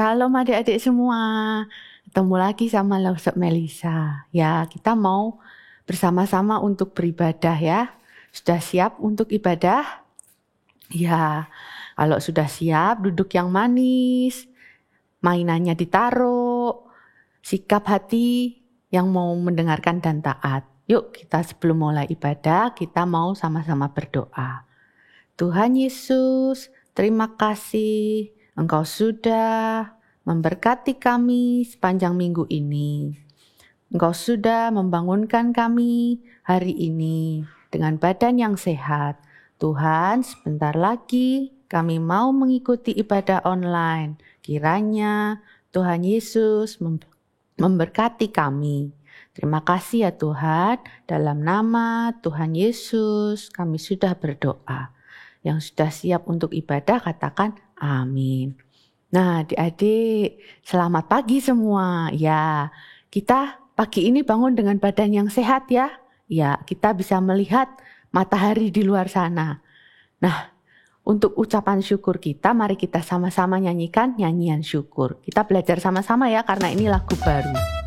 Shalom adik-adik semua. Ketemu lagi sama Lausep Melisa. Ya, kita mau bersama-sama untuk beribadah ya. Sudah siap untuk ibadah? Ya, kalau sudah siap, duduk yang manis, mainannya ditaruh, sikap hati yang mau mendengarkan dan taat. Yuk kita sebelum mulai ibadah, kita mau sama-sama berdoa. Tuhan Yesus, terima kasih Engkau sudah memberkati kami sepanjang minggu ini. Engkau sudah membangunkan kami hari ini dengan badan yang sehat. Tuhan, sebentar lagi kami mau mengikuti ibadah online. Kiranya Tuhan Yesus memberkati kami. Terima kasih ya Tuhan, dalam nama Tuhan Yesus kami sudah berdoa. Yang sudah siap untuk ibadah katakan amin. Nah adik-adik, selamat pagi semua. Ya, kita pagi ini bangun dengan badan yang sehat ya. Ya, kita bisa melihat matahari di luar sana. Nah, untuk ucapan syukur kita, mari kita sama-sama nyanyikan nyanyian syukur. Kita belajar sama-sama ya, karena ini lagu baru.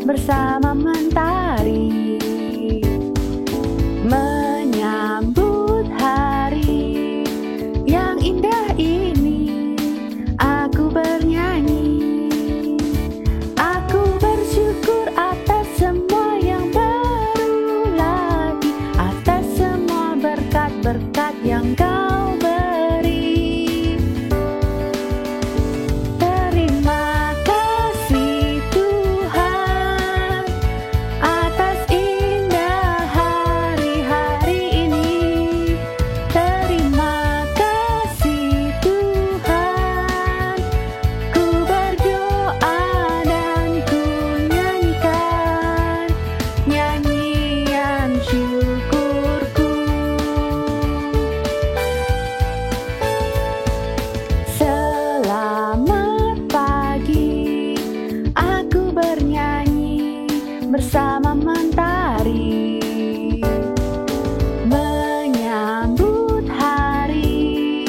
Bersama mentari menyambut hari yang indah ini, aku bernyanyi, aku bersyukur atas semua yang baru lagi, atas semua berkat-berkat yang Kau beri. Terima kasih Tuhan atas indah hari-hari ini. Terima kasih Tuhan, ku berdoa dan ku nyanyikan nyanyian syukurku. Selamat pagi, aku bernyanyi bersama mentari menyambut hari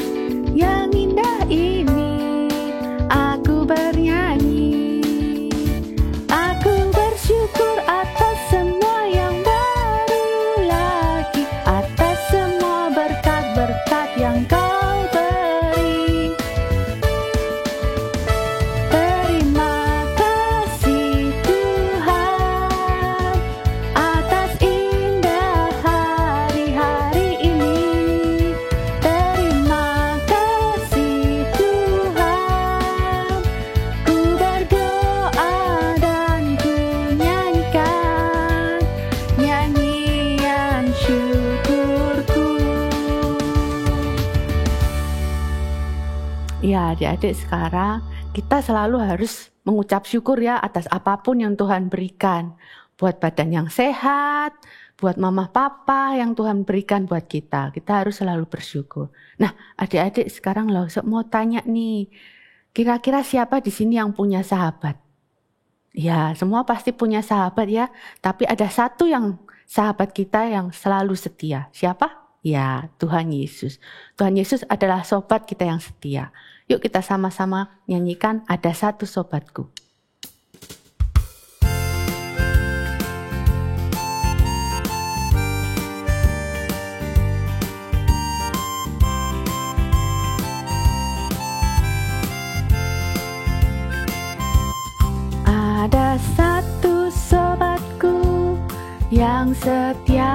yang indah ini, aku bernyanyi, aku bersyukur atas semua yang baru lagi, atas semua berkat-berkat yang Kau beri. Terima kasih Tuhan atas indah hari-hari ini. Terima kasih Tuhan, ku berdoa dan ku nyanyikan nyanyian syukurku. Ya adik-adik, sekarang kita selalu harus mengucap syukur ya atas apapun yang Tuhan berikan. Buat badan yang sehat, buat mama papa yang Tuhan berikan buat kita. Kita harus selalu bersyukur. Nah adik-adik, sekarang Lausep mau tanya nih. Kira-kira siapa di sini yang punya sahabat? Ya, semua pasti punya sahabat ya. Tapi ada satu yang sahabat kita yang selalu setia. Siapa? Ya, Tuhan Yesus. Tuhan Yesus adalah sobat kita yang setia. Yuk kita sama-sama nyanyikan Ada Satu Sobatku. Ada satu sobatku yang setia,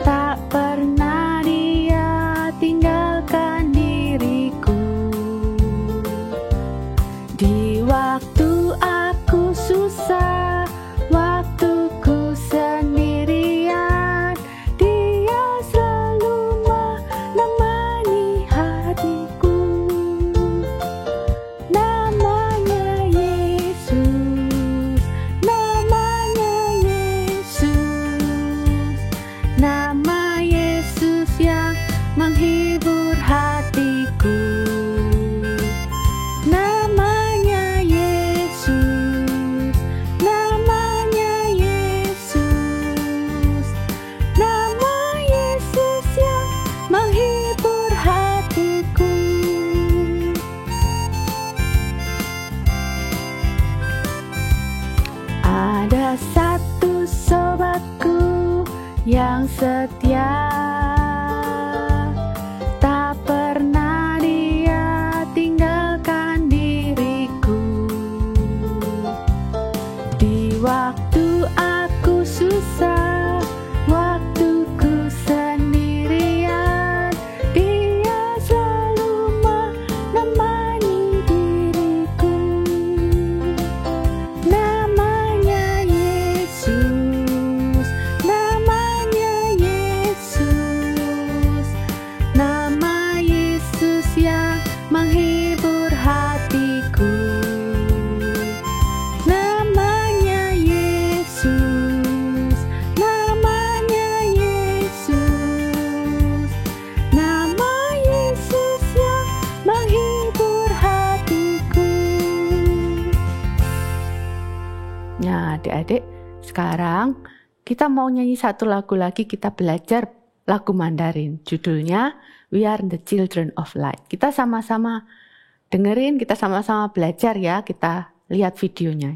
tak pernah dia tinggalkan diriku. Di waktu aku susah, waktu ku sendirian, dia selalu menemani hatiku. Namanya Yesus, namanya Yesus. adik-adik, sekarang kita mau nyanyi satu lagu lagi, kita belajar lagu Mandarin. Judulnya We Are the Children of Light. Kita sama-sama dengerin, kita sama-sama belajar ya, kita lihat videonya.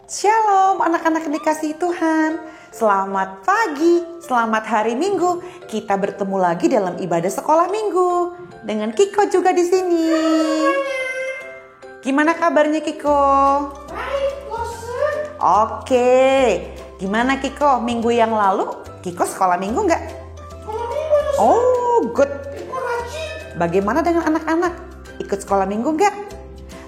Shalom anak-anak dikasihi Tuhan. Selamat pagi, selamat hari Minggu. Kita bertemu lagi dalam ibadah sekolah Minggu dengan Kiko juga di sini. Gimana kabarnya Kiko? Baik, bosan. Oke, gimana Kiko? Minggu yang lalu Kiko sekolah Minggu nggak? Sekolah Minggu bosan. Oh, good. Kiko rajin. Bagaimana dengan anak-anak? Ikut sekolah Minggu nggak?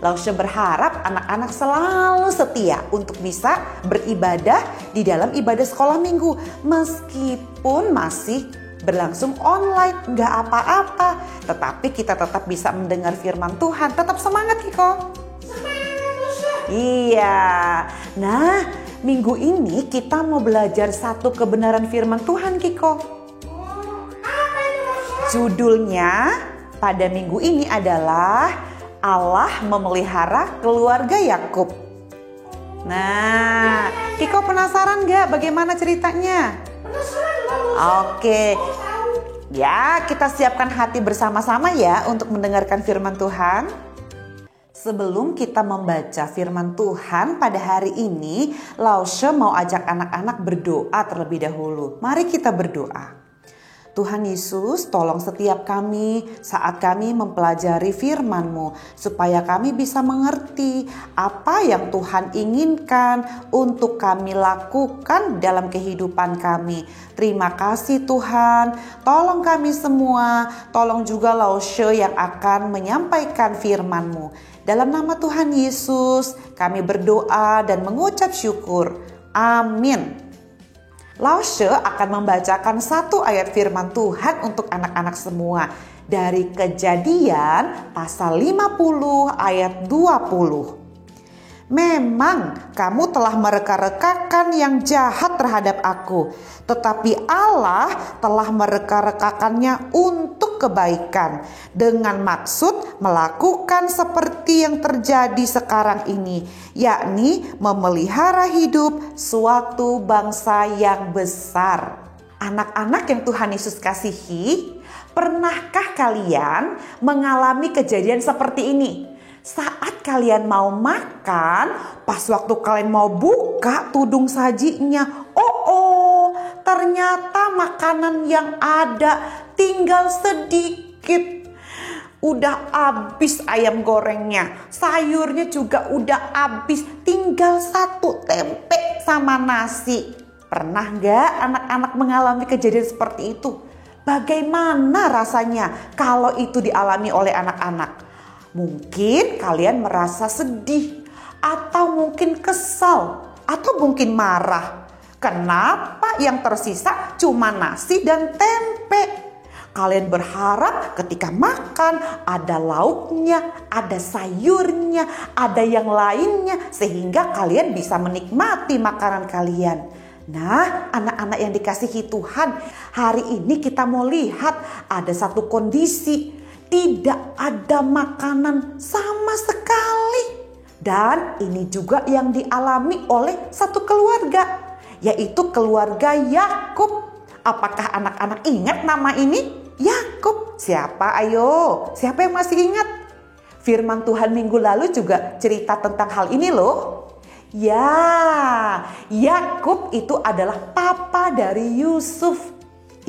Lausya berharap anak-anak selalu setia untuk bisa beribadah di dalam ibadah sekolah minggu. Meskipun masih berlangsung online, nggak apa-apa. Tetapi kita tetap bisa mendengar firman Tuhan. Tetap semangat Kiko. Semangat, bosan. Iya. Nah, minggu ini kita mau belajar satu kebenaran firman Tuhan Kiko. Apa itu, bosan? Judulnya pada minggu ini adalah Allah memelihara keluarga Yakub. Nah, Kiko penasaran gak bagaimana ceritanya? Penasaran, bosan. Oke, Mau tahu? ya kita siapkan hati bersama-sama ya untuk mendengarkan firman Tuhan. Sebelum kita membaca firman Tuhan pada hari ini, Lausya mau ajak anak-anak berdoa terlebih dahulu. Mari kita berdoa. Tuhan Yesus, tolong setiap kami saat kami mempelajari firman-Mu, supaya kami bisa mengerti apa yang Tuhan inginkan untuk kami lakukan dalam kehidupan kami. Terima kasih Tuhan, tolong kami semua, tolong juga Lausya yang akan menyampaikan firman-Mu. Dalam nama Tuhan Yesus, kami berdoa dan mengucap syukur. Amin. Laushe akan membacakan satu ayat firman Tuhan untuk anak-anak semua dari Kejadian pasal 50 ayat 20. Memang kamu telah mereka-rekakan yang jahat terhadap aku, tetapi Allah telah mereka-rekakannya untuk kebaikan, dengan maksud melakukan seperti yang terjadi sekarang ini, yakni memelihara hidup suatu bangsa yang besar. Anak-anak yang Tuhan Yesus kasihi, pernahkah kalian mengalami kejadian seperti ini? Saat kalian mau makan, pas waktu kalian mau buka tudung sajinya, ternyata makanan yang ada tinggal sedikit. Udah habis ayam gorengnya, sayurnya juga udah habis, tinggal satu tempe sama nasi. Pernah gak anak-anak mengalami kejadian seperti itu? Bagaimana rasanya kalau itu dialami oleh anak-anak? Mungkin kalian merasa sedih, atau mungkin kesal, atau mungkin marah. Kenapa yang tersisa cuma nasi dan tempe? Kalian berharap ketika makan ada lauknya, ada sayurnya, ada yang lainnya, sehingga kalian bisa menikmati makanan kalian. Nah, anak-anak yang dikasihi Tuhan, hari ini kita mau lihat ada satu kondisi. Tidak ada makanan sama sekali. Dan ini juga yang dialami oleh satu keluarga, yaitu keluarga Yakub. Apakah anak-anak ingat nama ini? Yakub. Siapa? Ayo, siapa yang masih ingat? Firman Tuhan minggu lalu juga cerita tentang hal ini loh. Ya, Yakub itu adalah papa dari Yusuf.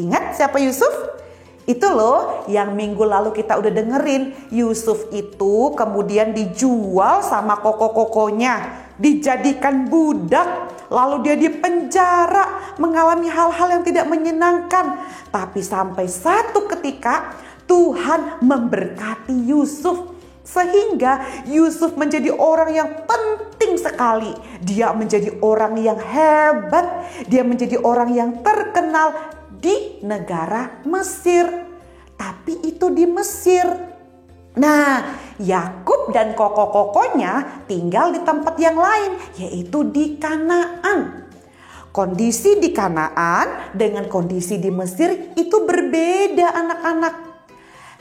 Ingat siapa Yusuf? Itu loh yang minggu lalu kita udah dengerin. Yusuf itu kemudian dijual sama koko-kokonya, dijadikan budak, lalu dia dipenjara, mengalami hal-hal yang tidak menyenangkan. Tapi sampai satu ketika Tuhan memberkati Yusuf, sehingga Yusuf menjadi orang yang penting sekali. Dia menjadi orang yang hebat, dia menjadi orang yang terkenal di negara Mesir. Tapi itu di Mesir. Nah, Yakub dan koko-kokonya tinggal di tempat yang lain, yaitu di Kanaan. Kondisi di Kanaan dengan kondisi di Mesir itu berbeda, anak-anak.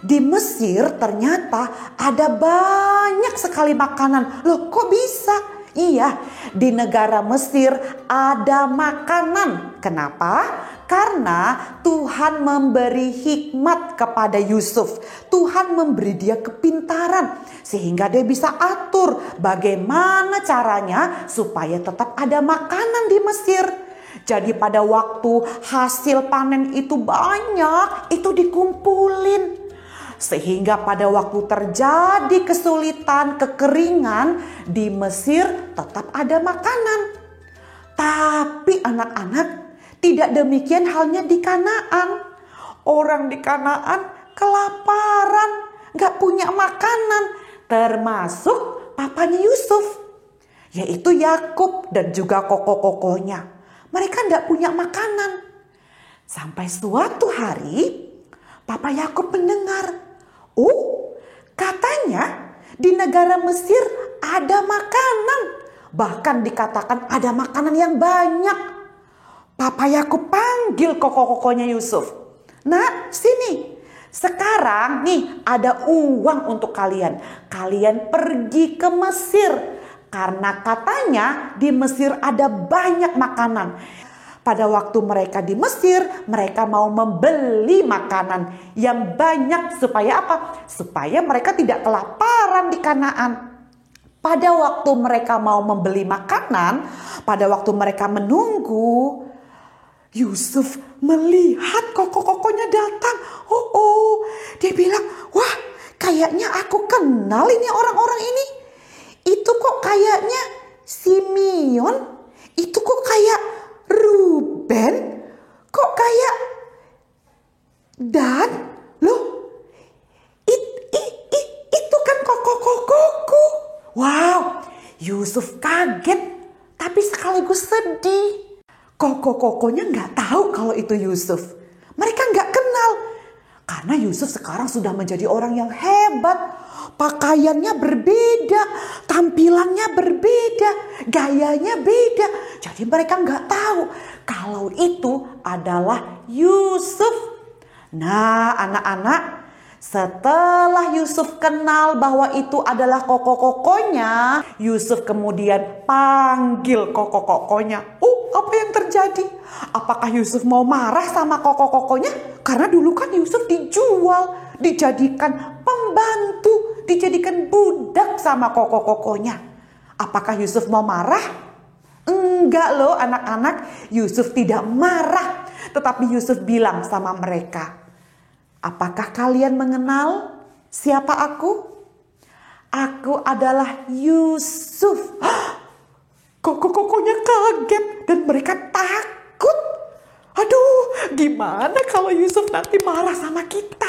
Di Mesir ternyata ada banyak sekali makanan. Loh, kok bisa? Iya, di negara Mesir ada makanan. Kenapa? Karena Tuhan memberi hikmat kepada Yusuf. Tuhan memberi dia kepintaran sehingga dia bisa atur bagaimana caranya supaya tetap ada makanan di Mesir. Jadi pada waktu hasil panen itu banyak, itu dikumpulin. Sehingga pada waktu terjadi kesulitan, kekeringan di Mesir tetap ada makanan. Tapi anak-anak, tidak demikian halnya di Kanaan. Orang di Kanaan kelaparan, gak punya makanan. Termasuk papanya Yusuf, yaitu Yakub dan juga koko-kokonya. Mereka gak punya makanan. Sampai suatu hari, Papa Yakub mendengar, katanya di negara Mesir ada makanan. Bahkan dikatakan ada makanan yang banyak. Papa Yakub panggil koko-kokonya Yusuf. Nah, sini. Sekarang nih ada uang untuk kalian. Kalian pergi ke Mesir. Karena katanya di Mesir ada banyak makanan. Pada waktu mereka di Mesir, mereka mau membeli makanan yang banyak. Supaya apa? Supaya mereka tidak kelaparan di Kanaan. Pada waktu mereka mau membeli makanan, pada waktu mereka menunggu, Yusuf melihat koko-kokonya datang. Dia bilang, wah, kayaknya aku kenal ini orang-orang ini. Itu kok kayaknya Simeon, itu kok kayak Ruben, kok kayak Dan, loh, itu kan koko-kokoku. Wow, Yusuf kaget, tapi sekaligus sedih. Koko-kokonya nggak tahu kalau itu Yusuf. Mereka nggak kenal. Karena Yusuf sekarang sudah menjadi orang yang hebat. Pakaiannya berbeda, tampilannya berbeda, gayanya beda. Jadi mereka nggak tahu kalau itu adalah Yusuf. Nah, anak-anak, setelah Yusuf kenal bahwa itu adalah koko-kokonya, Yusuf kemudian panggil koko-kokonya. Apa yang terjadi? Apakah Yusuf mau marah sama koko-kokonya? Karena dulu kan Yusuf dijual, dijadikan pembantu, dijadikan budak sama koko-kokonya. Apakah Yusuf mau marah? Enggak loh anak-anak, Yusuf tidak marah. Tetapi Yusuf bilang sama mereka, apakah kalian mengenal siapa aku? Aku adalah Yusuf. Koko-kokonya kaget dan mereka takut. Aduh, gimana kalau Yusuf nanti marah sama kita?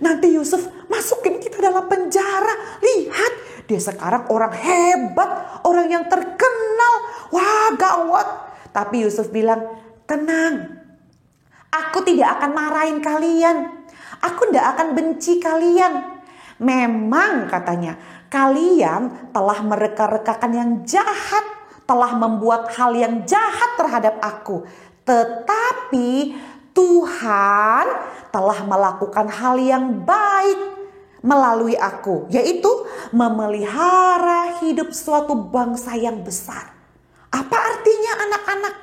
Nanti Yusuf masukin kita dalam penjara. Lihat, dia sekarang orang hebat, orang yang terkenal. Wah, gawat. Tapi Yusuf bilang, tenang. Aku tidak akan marahin kalian. Aku tidak akan benci kalian. Memang katanya, kalian telah mereka-rekakan yang jahat. Telah membuat hal yang jahat terhadap aku. Tetapi Tuhan telah melakukan hal yang baik melalui aku. Yaitu memelihara hidup suatu bangsa yang besar. Apa artinya anak-anak?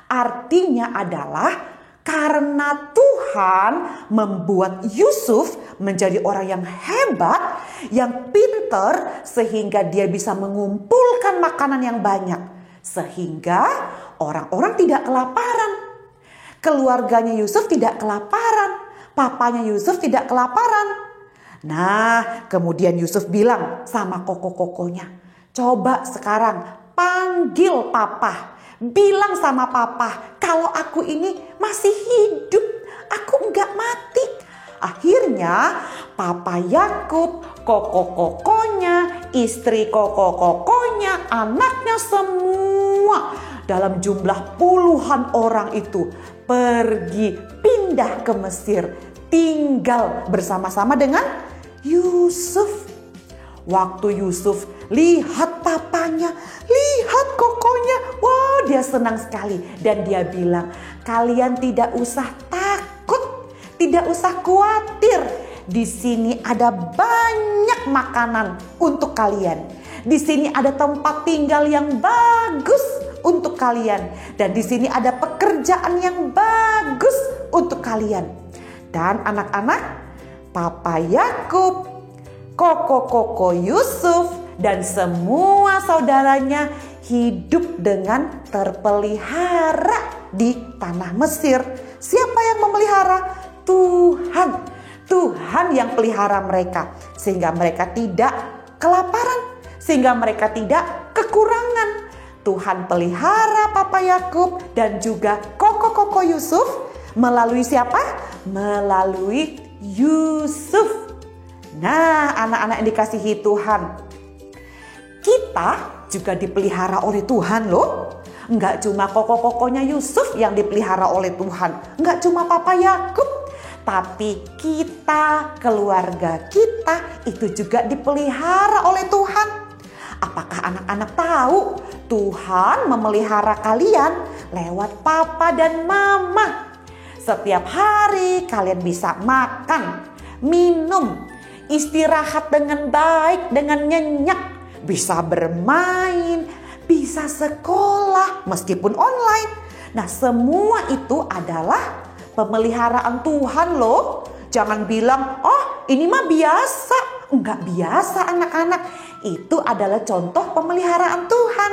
Artinya adalah karena Tuhan membuat Yusuf menjadi orang yang hebat, yang pintar, sehingga dia bisa mengumpulkan makanan yang banyak. Sehingga orang-orang tidak kelaparan. Keluarganya Yusuf tidak kelaparan. Papanya Yusuf tidak kelaparan. Nah, kemudian Yusuf bilang sama koko-kokonya, coba sekarang panggil papa. Bilang sama papa, kalau aku ini masih hidup, aku enggak mati. Akhirnya papa Yakub, koko-kokonya, istri koko-kokonya, anaknya semua dalam jumlah puluhan orang itu pergi pindah ke Mesir, tinggal bersama-sama dengan Yusuf. Waktu Yusuf lihat papanya, lihat kokonya, wah dia senang sekali. Dan dia bilang, kalian tidak usah takut, tidak usah khawatir. Di sini ada banyak makanan untuk kalian. Di sini ada tempat tinggal yang bagus untuk kalian. Dan di sini ada pekerjaan yang bagus untuk kalian. Dan anak-anak, Papa Yakub, koko-koko Yusuf, dan semua saudaranya hidup dengan terpelihara di tanah Mesir. Siapa yang memelihara? Tuhan. Tuhan yang pelihara mereka. Sehingga mereka tidak kelaparan. Sehingga mereka tidak kekurangan. Tuhan pelihara Papa Yakub dan juga koko-koko Yusuf. Melalui siapa? Melalui Yusuf. Nah, anak-anak yang dikasihi Tuhan, kita juga dipelihara oleh Tuhan loh. Enggak cuma koko-kokonya Yusuf yang dipelihara oleh Tuhan. Enggak cuma Papa Yakub. Tapi kita, keluarga kita itu juga dipelihara oleh Tuhan. Apakah anak-anak tahu Tuhan memelihara kalian lewat Papa dan Mama? Setiap hari kalian bisa makan, minum, istirahat dengan baik, dengan nyenyak. Bisa bermain, bisa sekolah meskipun online. Nah, semua itu adalah pemeliharaan Tuhan loh. Jangan bilang, oh ini mah biasa. Enggak biasa anak-anak. Itu adalah contoh pemeliharaan Tuhan.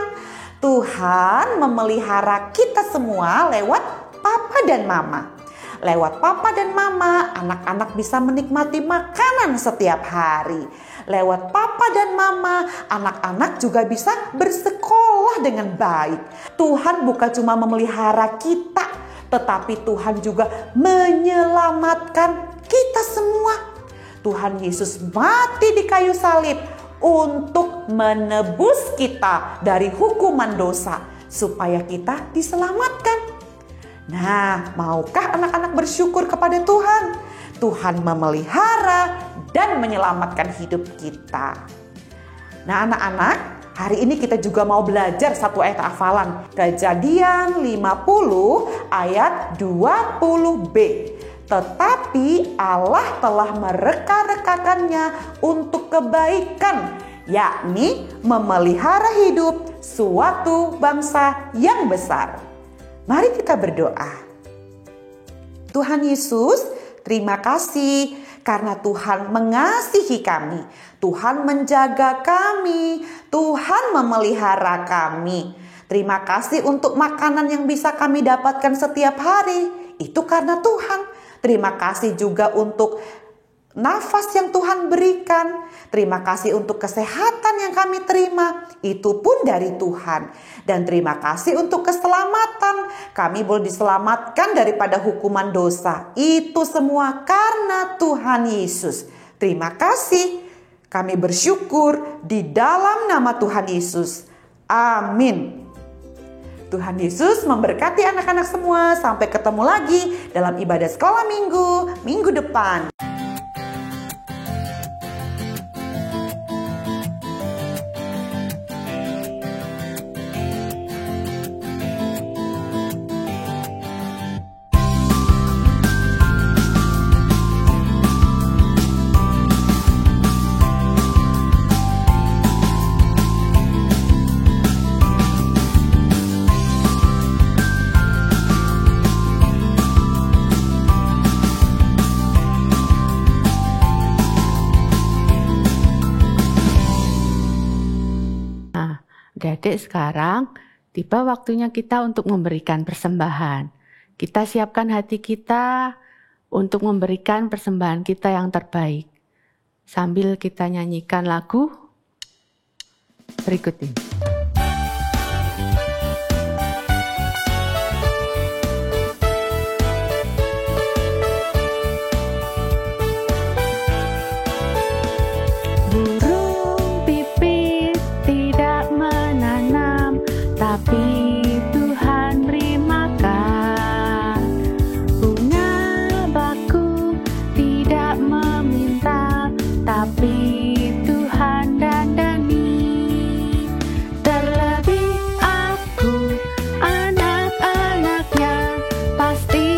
Tuhan memelihara kita semua lewat Papa dan Mama. Lewat Papa dan Mama, anak-anak bisa menikmati makanan setiap hari. Lewat Papa dan Mama, anak-anak juga bisa bersekolah dengan baik. Tuhan bukan cuma memelihara kita, tetapi Tuhan juga menyelamatkan kita semua. Tuhan Yesus mati di kayu salib untuk menebus kita dari hukuman dosa, supaya kita diselamatkan. Nah, maukah anak-anak bersyukur kepada Tuhan? Tuhan memelihara dan menyelamatkan hidup kita. Nah, anak-anak, hari ini kita juga mau belajar satu ayat hafalan. Kejadian 50 ayat 20b. Tetapi Allah telah mereka-rekakannya untuk kebaikan, yakni memelihara hidup suatu bangsa yang besar. Mari kita berdoa. Tuhan Yesus, terima kasih karena Tuhan mengasihi kami. Tuhan menjaga kami. Tuhan memelihara kami. Terima kasih untuk makanan yang bisa kami dapatkan setiap hari. Itu karena Tuhan. Terima kasih juga untuk nafas yang Tuhan berikan. Terima kasih untuk kesehatan yang kami terima. Itu pun dari Tuhan. Dan terima kasih untuk keselamatan. Kami boleh diselamatkan daripada hukuman dosa. Itu semua karena Tuhan Yesus. Terima kasih. Kami bersyukur di dalam nama Tuhan Yesus. Amin. Tuhan Yesus memberkati anak-anak semua. Sampai ketemu lagi dalam ibadah sekolah minggu depan. Adik-adik, sekarang tiba waktunya kita untuk memberikan persembahan. Kita siapkan hati kita untuk memberikan persembahan kita yang terbaik. Sambil kita nyanyikan lagu berikut ini. Tapi Tuhan beri makan. Bunga bakung tidak meminta, tapi Tuhan dandani. Terlebih aku, anak-anaknya, pasti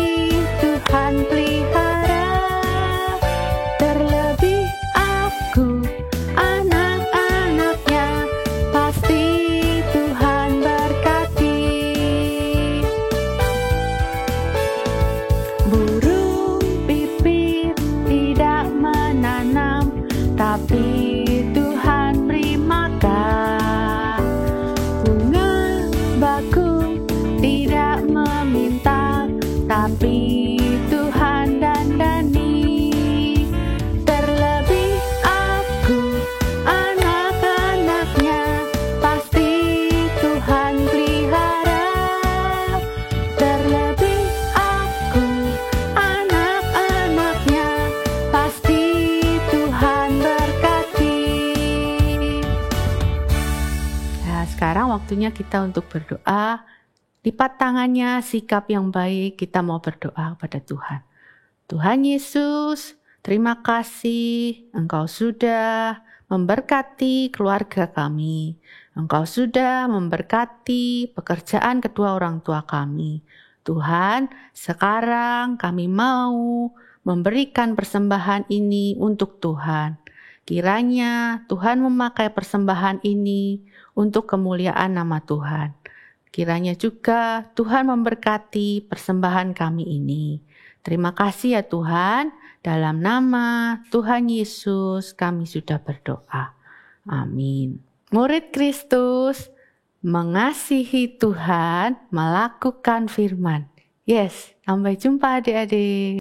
Tuhan pelihara. Terlebih aku, anak-anaknya, pasti tapi Tuhan beri makan. Bunga bakung tidak meminta, tapi Tuhan dandani. Terlebih aku, anak-anaknya, pasti Tuhan pelihara. Terlebih aku, anak-anaknya, pasti sekarang waktunya kita untuk berdoa. Lipat tangannya, sikap yang baik, kita mau berdoa kepada Tuhan. Tuhan Yesus, terima kasih Engkau sudah memberkati keluarga kami. Engkau sudah memberkati pekerjaan kedua orang tua kami. Tuhan, sekarang kami mau memberikan persembahan ini untuk Tuhan. Kiranya Tuhan memakai persembahan ini untuk kemuliaan nama Tuhan. Kiranya juga Tuhan memberkati persembahan kami ini. Terima kasih ya Tuhan. Dalam nama Tuhan Yesus kami sudah berdoa. Amin. Murid Kristus mengasihi Tuhan, melakukan firman. Yes, sampai jumpa adik-adik.